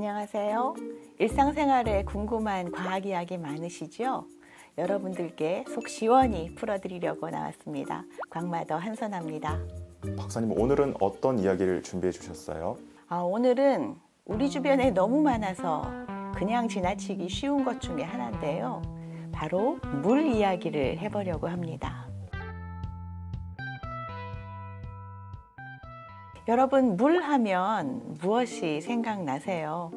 안녕하세요. 일상생활에 궁금한 과학 이야기 많으시죠? 여러분들께 속 시원히 풀어드리려고 나왔습니다. 광마더 한선아입니다. 박사님, 오늘은 어떤 이야기를 준비해 주셨어요? 오늘은 우리 주변에 너무 많아서 그냥 지나치기 쉬운 것 중에 하나인데요. 바로 물 이야기를 해보려고 합니다. 여러분, 물 하면 무엇이 생각나세요?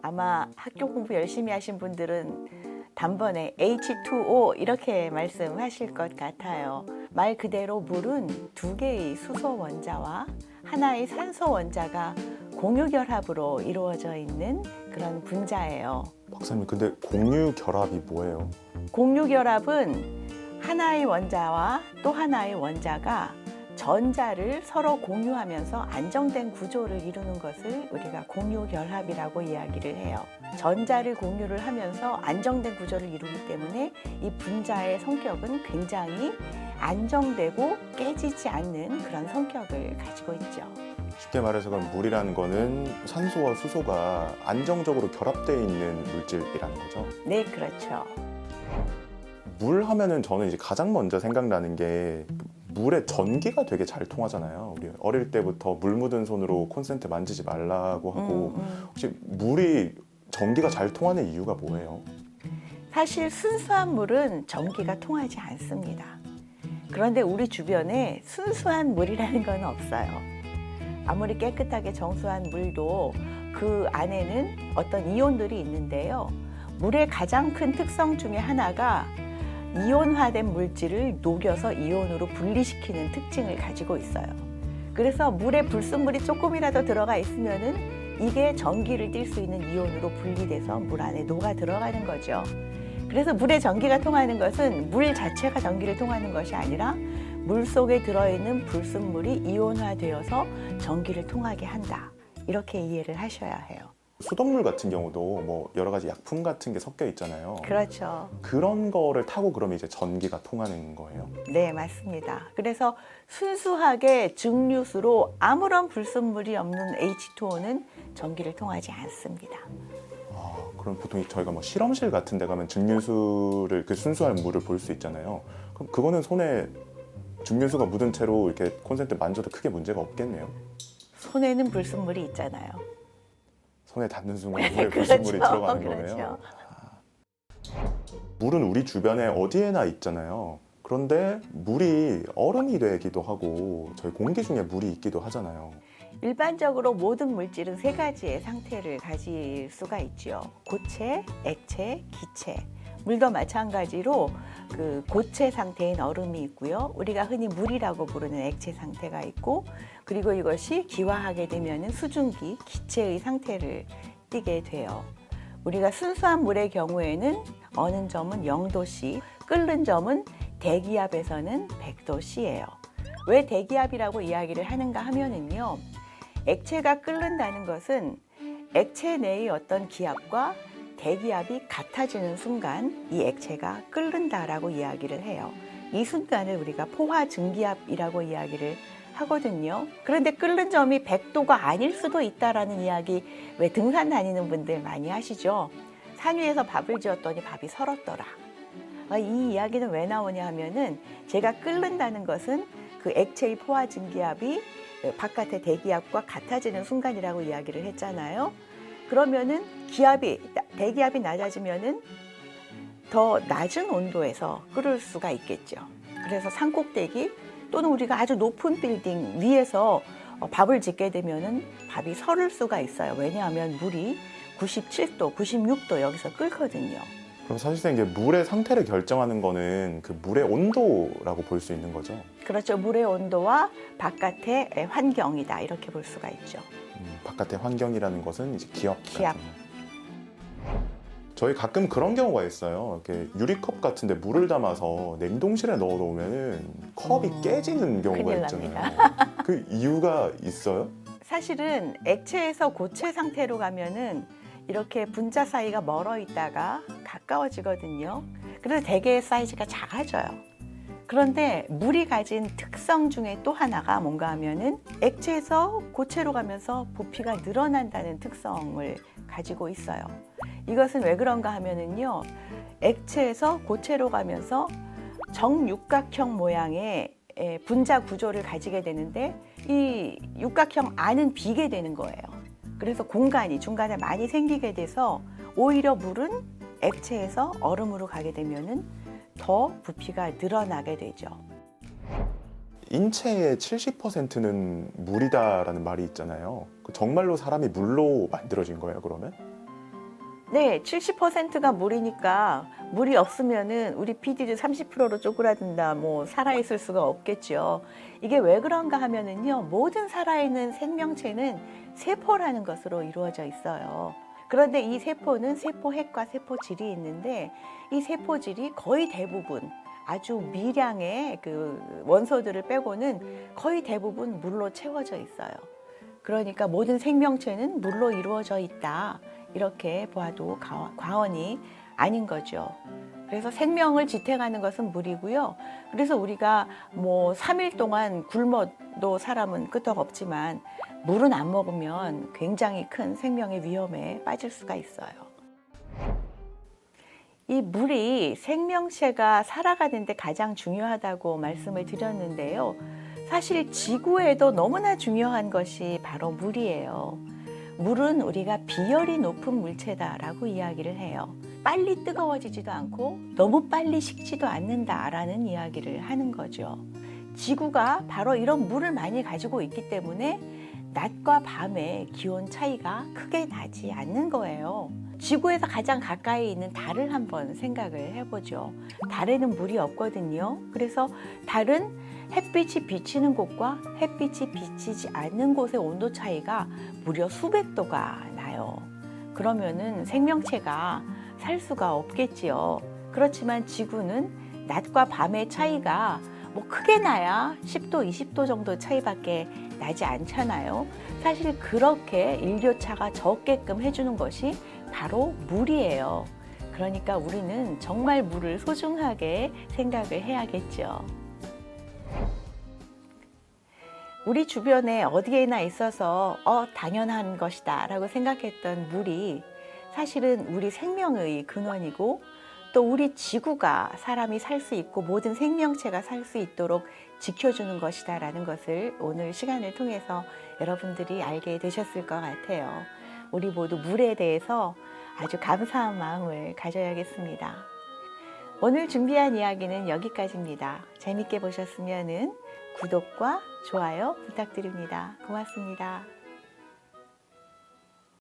아마 학교 공부 열심히 하신 분들은 단번에 H2O 이렇게 말씀하실 것 같아요. 말 그대로 물은 두 개의 수소 원자와 하나의 산소 원자가 공유 결합으로 이루어져 있는 그런 분자예요. 박사님, 근데 공유 결합이 뭐예요? 공유 결합은 하나의 원자와 또 하나의 원자가 전자를 서로 공유하면서 안정된 구조를 이루는 것을 우리가 공유 결합이라고 이야기를 해요. 전자를 공유를 하면서 안정된 구조를 이루기 때문에 이 분자의 성격은 굉장히 안정되고 깨지지 않는 그런 성격을 가지고 있죠. 쉽게 말해서 그럼 물이라는 거는 산소와 수소가 안정적으로 결합되어 있는 물질이라는 거죠? 네, 그렇죠. 물 하면은 저는 이제 가장 먼저 생각나는 게 물에 전기가 되게 잘 통하잖아요. 우리 어릴 때부터 물 묻은 손으로 콘센트 만지지 말라고 하고 혹시 물이 전기가 잘 통하는 이유가 뭐예요? 사실 순수한 물은 전기가 통하지 않습니다. 그런데 우리 주변에 순수한 물이라는 건 없어요. 아무리 깨끗하게 정수한 물도 그 안에는 어떤 이온들이 있는데요. 물의 가장 큰 특성 중에 하나가 이온화된 물질을 녹여서 이온으로 분리시키는 특징을 가지고 있어요. 그래서 물에 불순물이 조금이라도 들어가 있으면은 이게 전기를 띨 수 있는 이온으로 분리돼서 물 안에 녹아 들어가는 거죠. 그래서 물에 전기가 통하는 것은 물 자체가 전기를 통하는 것이 아니라 물 속에 들어있는 불순물이 이온화되어서 전기를 통하게 한다. 이렇게 이해를 하셔야 해요. 수돗물 같은 경우도 뭐 여러 가지 약품 같은 게 섞여 있잖아요. 그렇죠. 그런 거를 타고 그러면 이제 전기가 통하는 거예요? 네, 맞습니다. 그래서 순수하게 증류수로 아무런 불순물이 없는 H2O는 전기를 통하지 않습니다. 그럼 보통 저희가 뭐 실험실 같은 데 가면 증류수를 그 순수한 물을 볼 수 있잖아요. 그럼 그거는 손에 증류수가 묻은 채로 이렇게 콘센트 만져도 크게 문제가 없겠네요. 손에는 불순물이 있잖아요. 손에 닿는 순간 물에 불순물이 그렇죠. 들어가는 그렇죠. 거예요. 물은 우리 주변에 어디에나 있잖아요. 그런데 물이 얼음이 되기도 하고 저희 공기 중에 물이 있기도 하잖아요. 일반적으로 모든 물질은 세 가지의 상태를 가질 수가 있죠. 고체, 액체, 기체. 물도 마찬가지로 그 고체 상태인 얼음이 있고요. 우리가 흔히 물이라고 부르는 액체 상태가 있고, 그리고 이것이 기화하게 되면 수증기, 기체의 상태를 띠게 돼요. 우리가 순수한 물의 경우에는 어는 점은 0도씨, 끓는 점은 대기압에서는 100도씨예요. 왜 대기압이라고 이야기를 하는가 하면은요. 액체가 끓는다는 것은 액체 내의 어떤 기압과 대기압이 같아지는 순간 이 액체가 끓는다라고 이야기를 해요. 이 순간을 우리가 포화 증기압이라고 이야기를 하거든요. 그런데 끓는 점이 100도가 아닐 수도 있다라는 이야기 왜 등산 다니는 분들 많이 하시죠? 산 위에서 밥을 지었더니 밥이 설었더라. 이 이야기는 왜 나오냐 하면은 제가 끓는다는 것은 그 액체의 포화 증기압이 바깥의 대기압과 같아지는 순간이라고 이야기를 했잖아요. 그러면은 대기압이 낮아지면은 더 낮은 온도에서 끓을 수가 있겠죠. 그래서 산꼭대기 또는 우리가 아주 높은 빌딩 위에서 밥을 짓게 되면은 밥이 설을 수가 있어요. 왜냐하면 물이 97도, 96도 여기서 끓거든요. 그럼 사실상 이게 물의 상태를 결정하는 거는 그 물의 온도라고 볼 수 있는 거죠? 그렇죠. 물의 온도와 바깥의 환경이다. 이렇게 볼 수가 있죠. 바깥의 환경이라는 것은 이제 기압. 기압. 저희 가끔 그런 경우가 있어요. 이렇게 유리컵 같은데 물을 담아서 냉동실에 넣어 놓으면 컵이 깨지는 경우가 큰일 있잖아요. 납니다. 그 이유가 있어요? 사실은 액체에서 고체 상태로 가면은 이렇게 분자 사이가 멀어 있다가 가까워지거든요. 그래서 대개 사이즈가 작아져요. 그런데 물이 가진 특성 중에 또 하나가 뭔가 하면은 액체에서 고체로 가면서 부피가 늘어난다는 특성을 가지고 있어요. 이것은 왜 그런가 하면은요, 액체에서 고체로 가면서 정육각형 모양의 분자 구조를 가지게 되는데 이 육각형 안은 비게 되는 거예요. 그래서 공간이 중간에 많이 생기게 돼서 오히려 물은 액체에서 얼음으로 가게 되면은 더 부피가 늘어나게 되죠. 인체의 70%는 물이다라는 말이 있잖아요. 정말로 사람이 물로 만들어진 거예요, 그러면? 네, 70%가 물이니까 물이 없으면은 우리 PD도 30%로 쪼그라든다, 뭐 살아있을 수가 없겠죠. 이게 왜 그런가 하면은요, 모든 살아있는 생명체는 세포라는 것으로 이루어져 있어요. 그런데 이 세포는 세포핵과 세포질이 있는데 이 세포질이 거의 대부분 아주 미량의 그 원소들을 빼고는 거의 대부분 물로 채워져 있어요. 그러니까 모든 생명체는 물로 이루어져 있다. 이렇게 보아도 과언이 아닌 거죠. 그래서 생명을 지탱하는 것은 물이고요. 그래서 우리가 뭐 3일 동안 굶어도 사람은 끄떡없지만 물은 안 먹으면 굉장히 큰 생명의 위험에 빠질 수가 있어요. 이 물이 생명체가 살아가는데 가장 중요하다고 말씀을 드렸는데요. 사실 지구에도 너무나 중요한 것이 바로 물이에요. 물은 우리가 비열이 높은 물체다라고 이야기를 해요. 빨리 뜨거워지지도 않고 너무 빨리 식지도 않는다라는 이야기를 하는 거죠. 지구가 바로 이런 물을 많이 가지고 있기 때문에 낮과 밤의 기온 차이가 크게 나지 않는 거예요. 지구에서 가장 가까이 있는 달을 한번 생각을 해보죠. 달에는 물이 없거든요. 그래서 달은 햇빛이 비치는 곳과 햇빛이 비치지 않는 곳의 온도 차이가 무려 수백 도가 나요. 그러면은 생명체가 살 수가 없겠지요. 그렇지만 지구는 낮과 밤의 차이가 뭐 크게 나야 10도, 20도 정도 차이밖에 나지 않잖아요. 사실 그렇게 일교차가 적게끔 해주는 것이 바로 물이에요. 그러니까 우리는 정말 물을 소중하게 생각을 해야겠죠. 우리 주변에 어디에나 있어서 당연한 것이다 라고 생각했던 물이 사실은 우리 생명의 근원이고 또 우리 지구가 사람이 살 수 있고 모든 생명체가 살 수 있도록 지켜주는 것이다 라는 것을 오늘 시간을 통해서 여러분들이 알게 되셨을 것 같아요. 우리 모두 물에 대해서 아주 감사한 마음을 가져야겠습니다. 오늘 준비한 이야기는 여기까지입니다. 재밌게 보셨으면 구독과 좋아요 부탁드립니다. 고맙습니다.